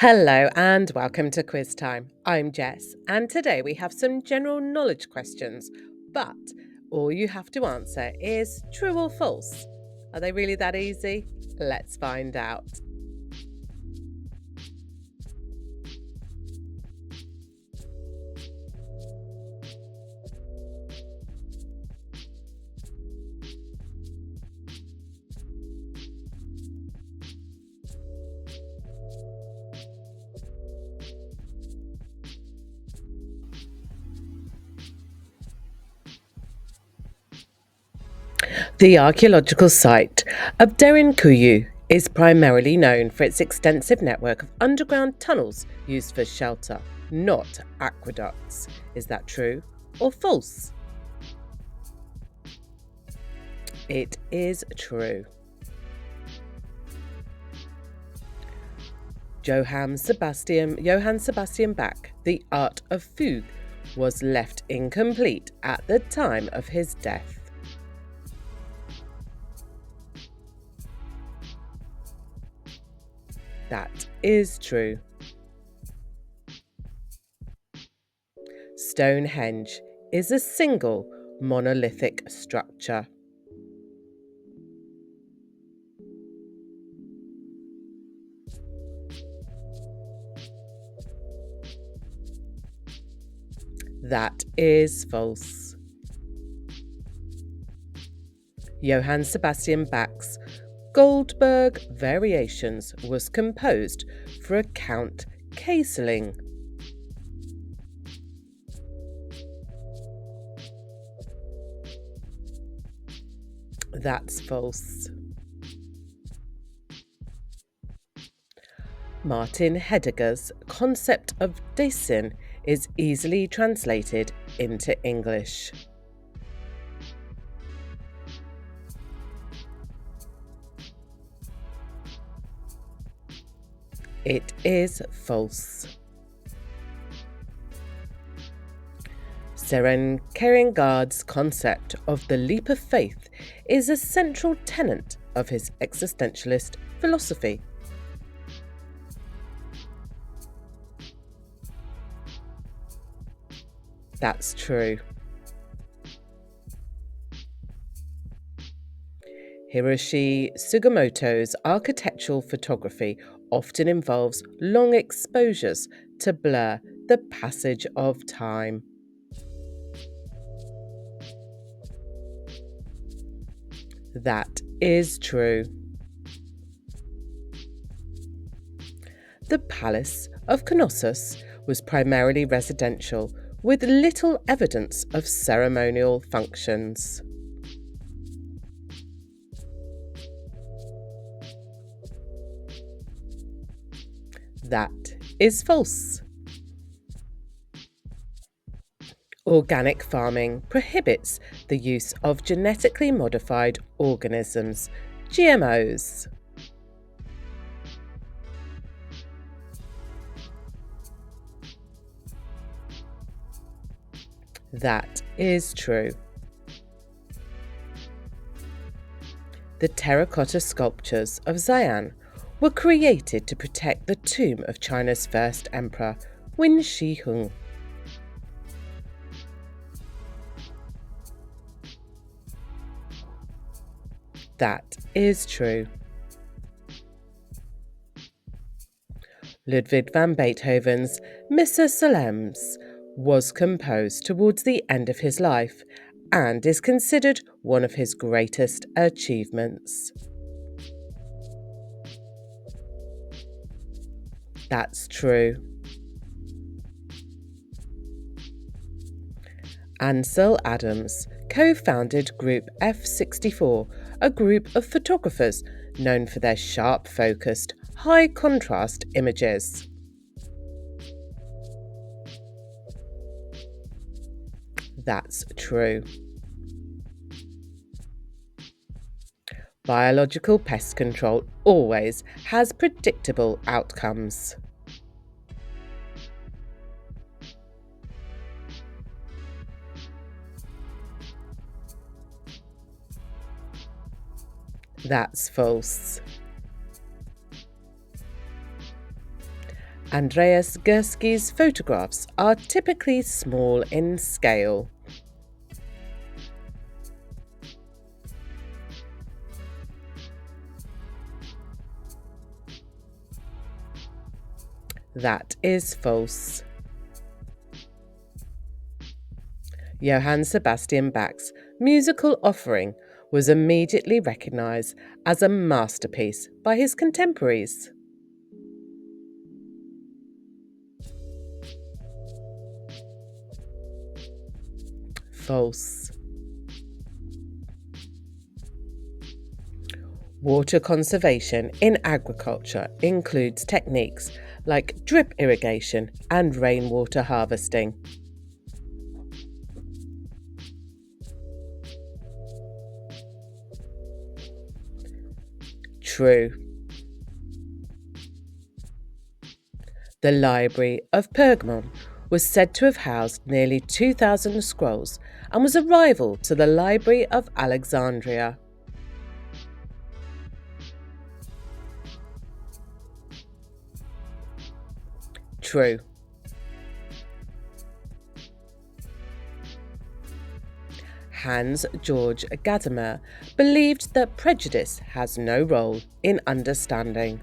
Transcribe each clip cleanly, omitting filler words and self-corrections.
Hello and welcome to Quiz Time. I'm Jess, and today we have some general knowledge questions, but all you have to answer is true or false. Are they really that easy? Let's find out. The archaeological site of Derinkuyu is primarily known for its extensive network of underground tunnels used for shelter, not aqueducts. Is that true or false? It is true. Johann Sebastian Bach, The Art of Fugue, was left incomplete at the time of his death. That is true. Stonehenge is a single monolithic structure. That is false. Johann Sebastian Bach's Goldberg Variations was composed for a Count Kayserling. That's false. Martin Heidegger's concept of Dasein is easily translated into English. It is false. Søren Kierkegaard's concept of the leap of faith is a central tenet of his existentialist philosophy. That's true. Hiroshi Sugimoto's architectural photography often involves long exposures to blur the passage of time. That is true. The Palace of Knossos was primarily residential, with little evidence of ceremonial functions. That is false. Organic farming prohibits the use of genetically modified organisms, GMOs. That is true. The terracotta sculptures of Xi'an were created to protect the tomb of China's first emperor, Qin Shi Huang. That is true. Ludwig van Beethoven's Missa Solemnis was composed towards the end of his life and is considered one of his greatest achievements. That's true. Ansel Adams co-founded Group F64, a group of photographers known for their sharp-focused, high-contrast images. That's true. Biological pest control always has predictable outcomes. That's false. Andreas Gursky's photographs are typically small in scale. That is false. Johann Sebastian Bach's musical offering was immediately recognised as a masterpiece by his contemporaries. False. Water conservation in agriculture includes techniques like drip irrigation and rainwater harvesting. True. The Library of Pergamon was said to have housed nearly 2,000 scrolls and was a rival to the Library of Alexandria. True. Hans Georg Gadamer believed that prejudice has no role in understanding.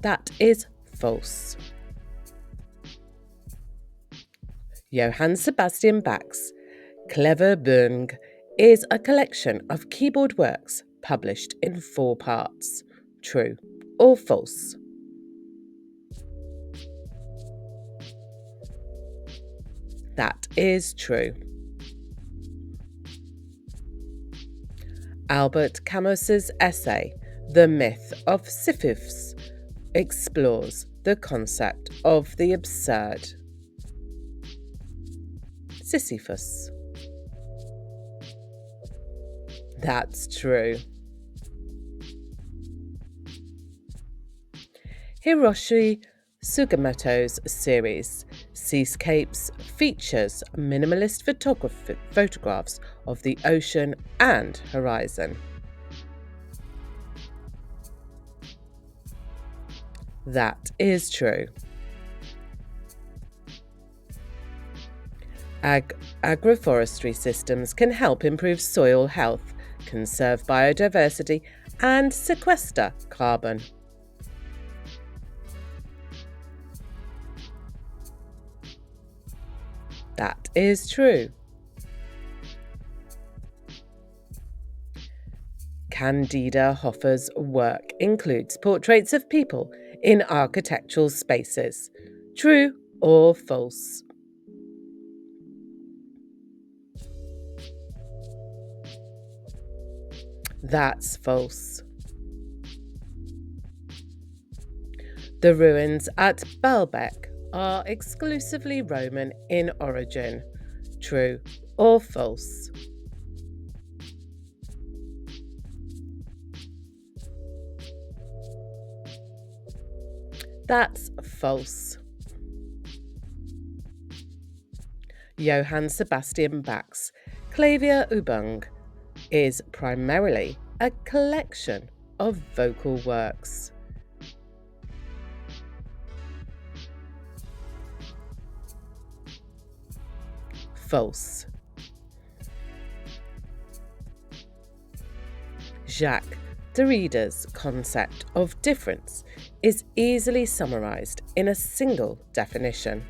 That is false. Johann Sebastian Bach's Klavierbühne is a collection of keyboard works published in 4 parts. True or false? That is true. Albert Camus's essay, The Myth of Sisyphus, explores the concept of the absurd. Sisyphus. That's true. Hiroshi Sugimoto's series, Seascapes, features minimalist photographs of the ocean and horizon. That is true. Agroforestry systems can help improve soil health, conserve biodiversity, and sequester carbon. That is true. Candida Hoffer's work includes portraits of people in architectural spaces. True or false? That's false. The ruins at Baalbek are exclusively Roman in origin. True or false? That's false. Johann Sebastian Bach's Klavierübung is primarily a collection of vocal works. False. Jacques Derrida's concept of difference is easily summarized in a single definition.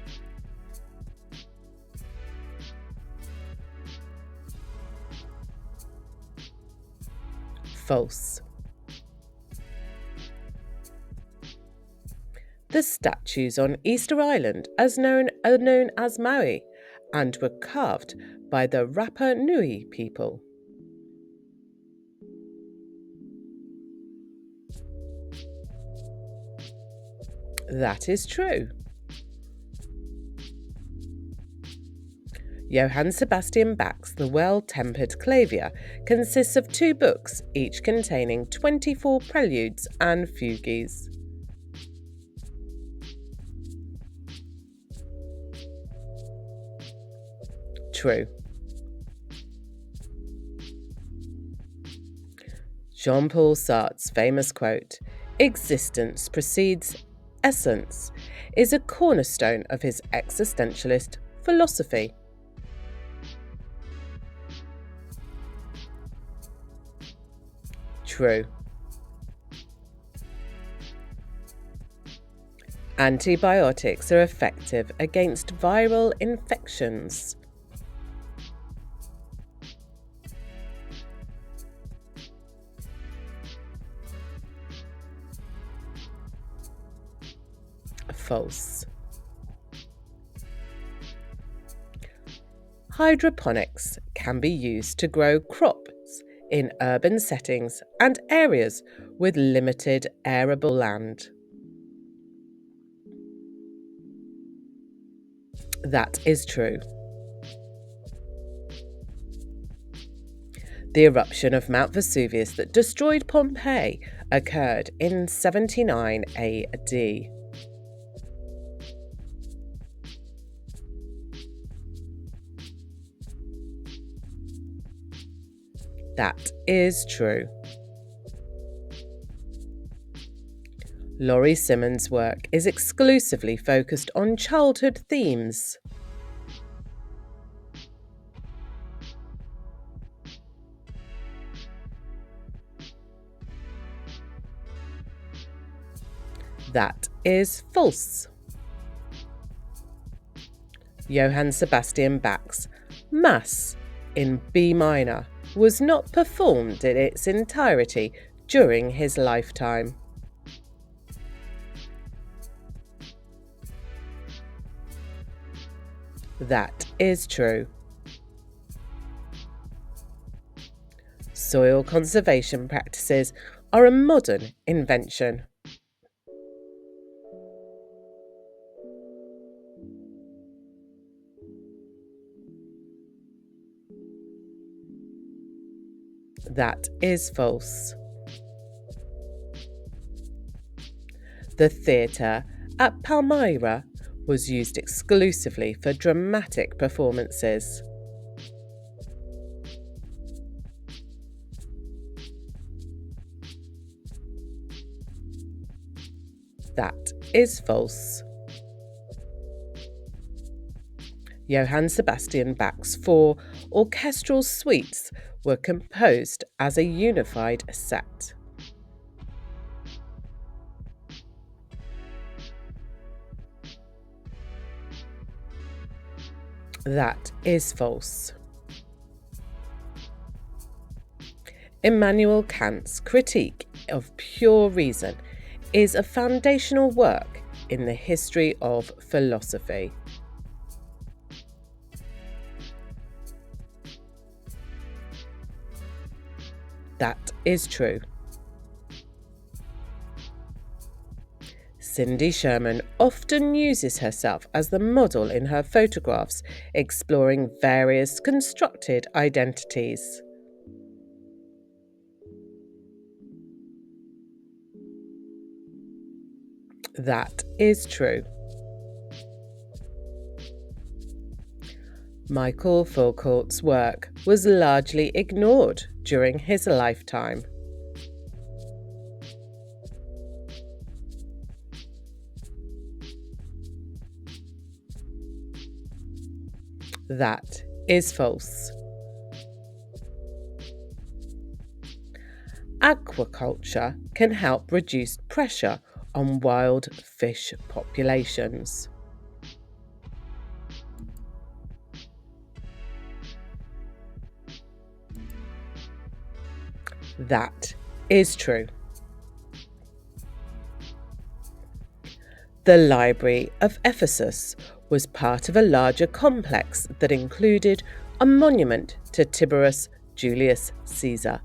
False. The statues on Easter Island are known as Maui and were carved by the Rapa Nui people. That is true. Johann Sebastian Bach's The Well-Tempered Clavier consists of 2 books, each containing 24 preludes and fugues. True. Jean-Paul Sartre's famous quote, "Existence precedes essence," is a cornerstone of his existentialist philosophy. True. Antibiotics are effective against viral infections. False. Hydroponics can be used to grow crops in urban settings and areas with limited arable land. That is true. The eruption of Mount Vesuvius that destroyed Pompeii occurred in 79 AD. That is true. Laurie Simmons' work is exclusively focused on childhood themes. That is false. Johann Sebastian Bach's Mass in B minor was not performed in its entirety during his lifetime. That is true. Soil conservation practices are a modern invention. That is false. The theatre at Palmyra was used exclusively for dramatic performances. That is false. Johann Sebastian Bach's 4 orchestral suites were composed as a unified set. That is false. Immanuel Kant's Critique of Pure Reason is a foundational work in the history of philosophy. That is true. Cindy Sherman often uses herself as the model in her photographs, exploring various constructed identities. That is true. Michael Foucault's work was largely ignored during his lifetime. That is false. Aquaculture can help reduce pressure on wild fish populations. That is true. The Library of Ephesus was part of a larger complex that included a monument to Tiberius Julius Caesar.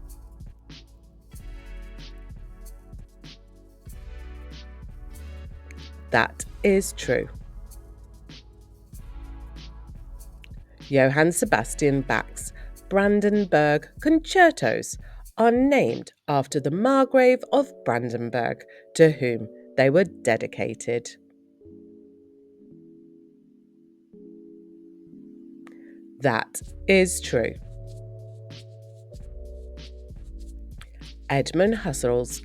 That is true. Johann Sebastian Bach's Brandenburg concertos are named after the Margrave of Brandenburg, to whom they were dedicated. That is true. Edmund Husserl's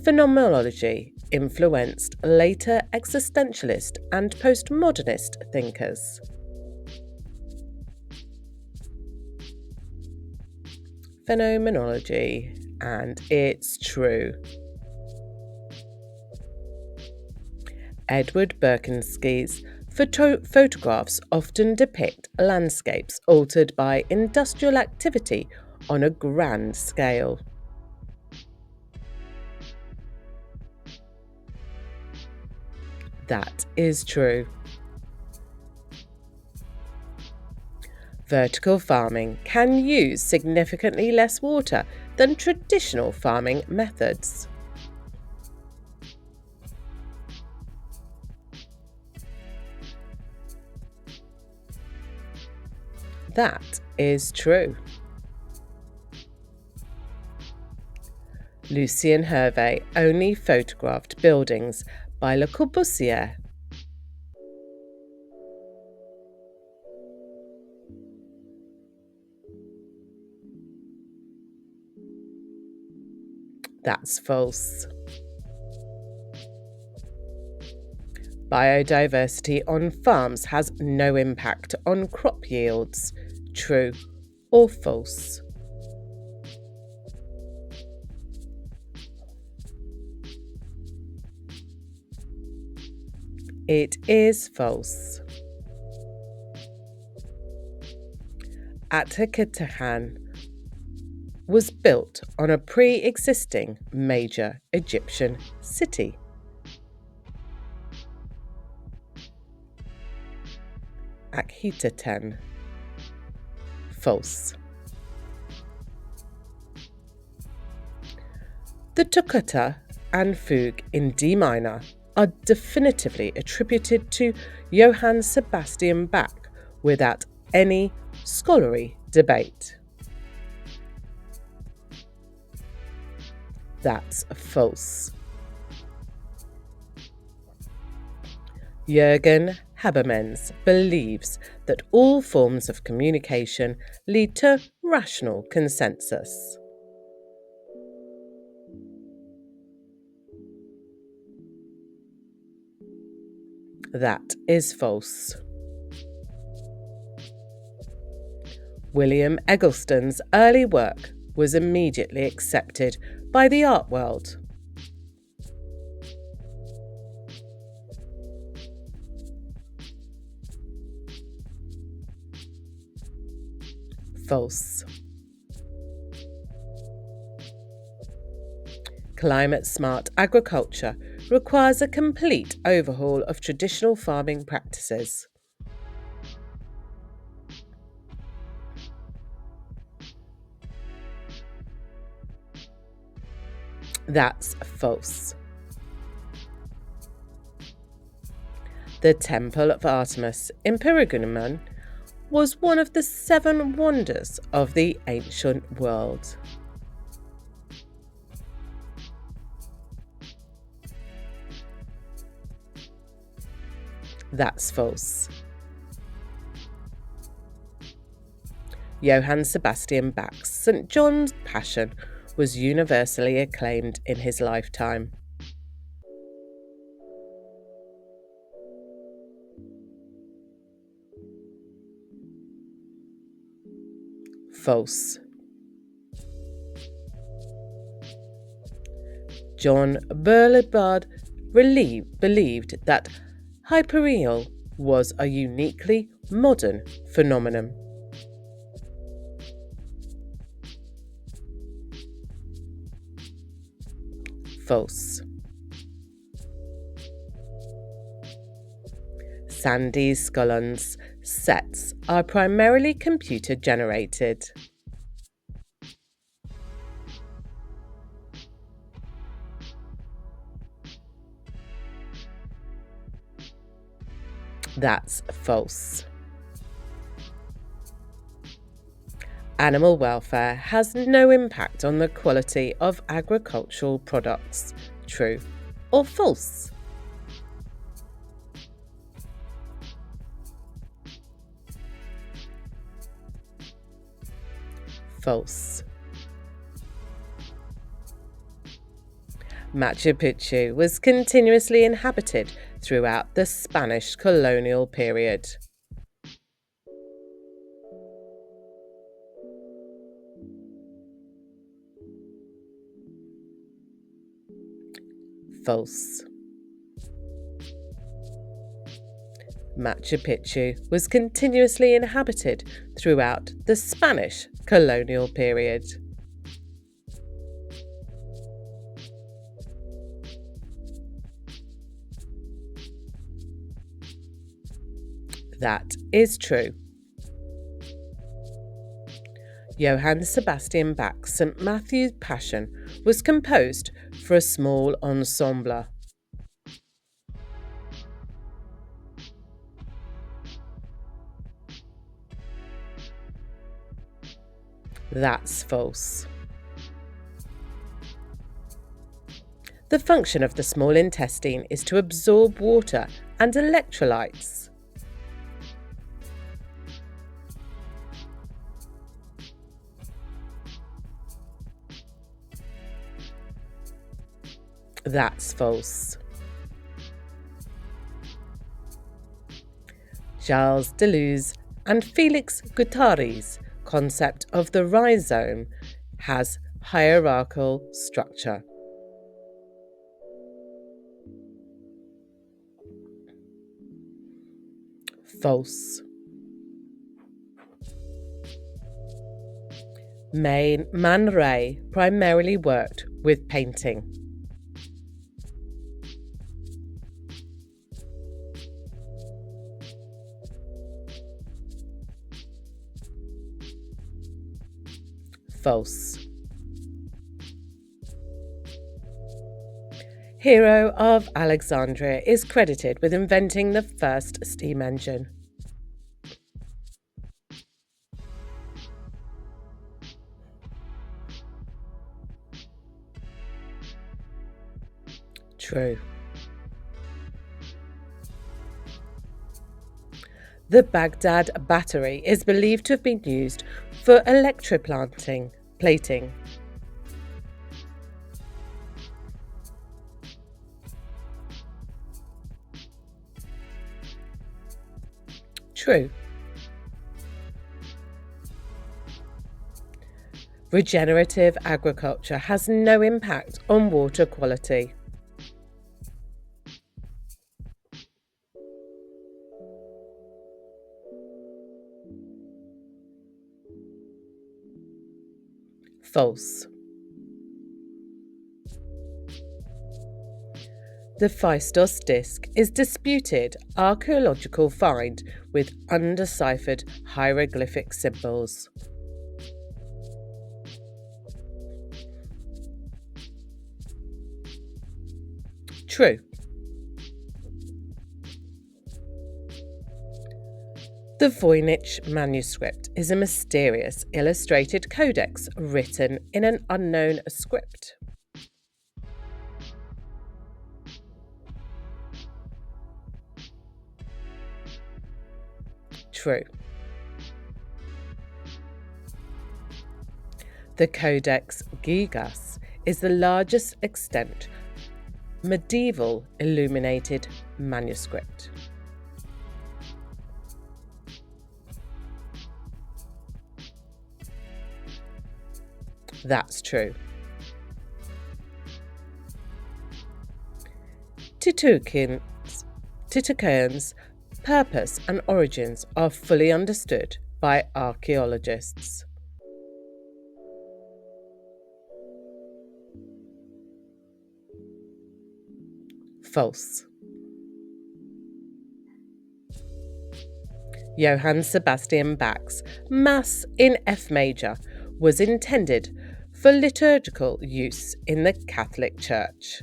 phenomenology influenced later existentialist and postmodernist thinkers. Phenomenology, and it's true. Edward Berkensky's photographs often depict landscapes altered by industrial activity on a grand scale. That is true. Vertical farming can use significantly less water than traditional farming methods. That is true. Lucien Hervé only photographed buildings by Le Corbusier. That's false. Biodiversity on farms has no impact on crop yields. True or false? It is false. Atacatahan was built on a pre-existing major Egyptian city. Akhetaten. False. The toccata and fugue in D minor are definitively attributed to Johann Sebastian Bach without any scholarly debate. That's false. Jürgen Habermas believes that all forms of communication lead to rational consensus. That is false. William Eggleston's early work was immediately accepted by the art world. False. Climate-smart agriculture requires a complete overhaul of traditional farming practices. That's false. The Temple of Artemis in Pergamon was one of the 7 wonders of the ancient world. That's false. Johann Sebastian Bach's St. John's Passion was universally acclaimed in his lifetime. False. John Berlibard believed that hyperreal was a uniquely modern phenomenon. False. Sandy Scullon's sets are primarily computer generated. That's false. Animal welfare has no impact on the quality of agricultural products. True or false? False. Machu Picchu was continuously inhabited throughout the Spanish colonial period. False. Machu Picchu was continuously inhabited throughout the Spanish colonial period. That is true. Johann Sebastian Bach's St. Matthew's Passion was composed for a small ensemble. That's false. The function of the small intestine is to absorb water and electrolytes. That's false. Charles Deleuze and Felix Guattari's concept of the rhizome has hierarchical structure. False. Man Ray primarily worked with painting. False. Hero of Alexandria is credited with inventing the first steam engine. True. The Baghdad battery is believed to have been used for electroplating. True. Regenerative agriculture has no impact on water quality. False. The Phaistos disc is disputed archaeological find with undeciphered hieroglyphic symbols. True. The Voynich manuscript is a mysterious illustrated codex written in an unknown script. True. The Codex Gigas is the largest extant medieval illuminated manuscript. That's true. Tutankhamun's purpose and origins are fully understood by archaeologists. False. Johann Sebastian Bach's Mass in F major was intended for liturgical use in the Catholic Church.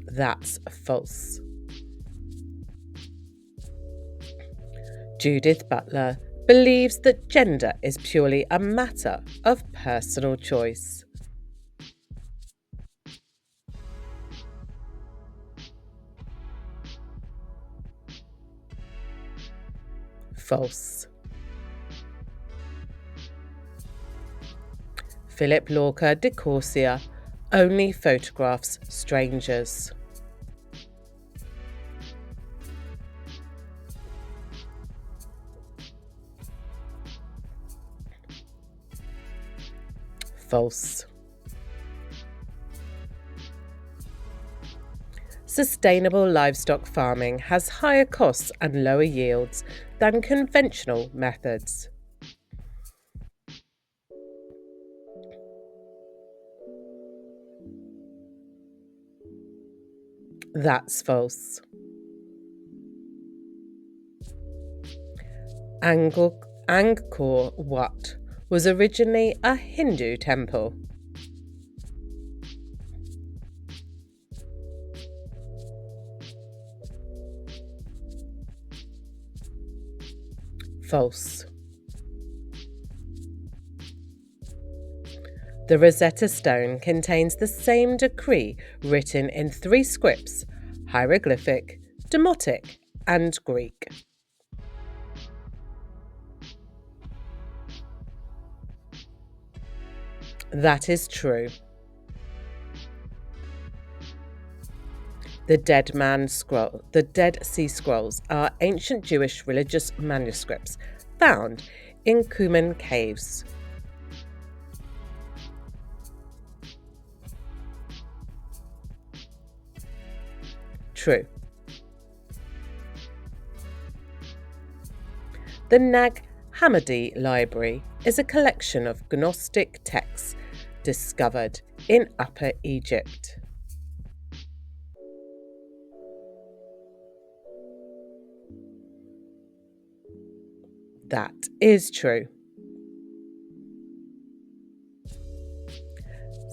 That's false. Judith Butler believes that gender is purely a matter of personal choice. False. Philip Lorca de Corsia only photographs strangers. False. Sustainable livestock farming has higher costs and lower yields than conventional methods. That's false. Angkor Wat was originally a Hindu temple. False. The Rosetta Stone contains the same decree written in 3 scripts: hieroglyphic, Demotic, and Greek. That is true. The Dead Sea Scrolls are ancient Jewish religious manuscripts found in Qumran caves. True. The Nag Hammadi Library is a collection of Gnostic texts discovered in Upper Egypt. That is true.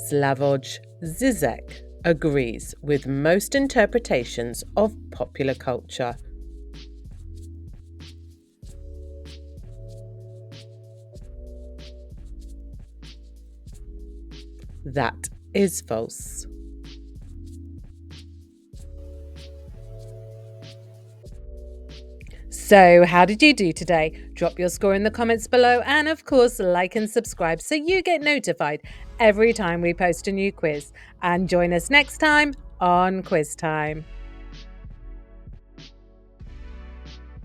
Slavoj Zizek agrees with most interpretations of popular culture. That is false. So, how did you do today? Drop your score in the comments below, and of course, like and subscribe so you get notified every time we post a new quiz. And join us next time on Quiz Time.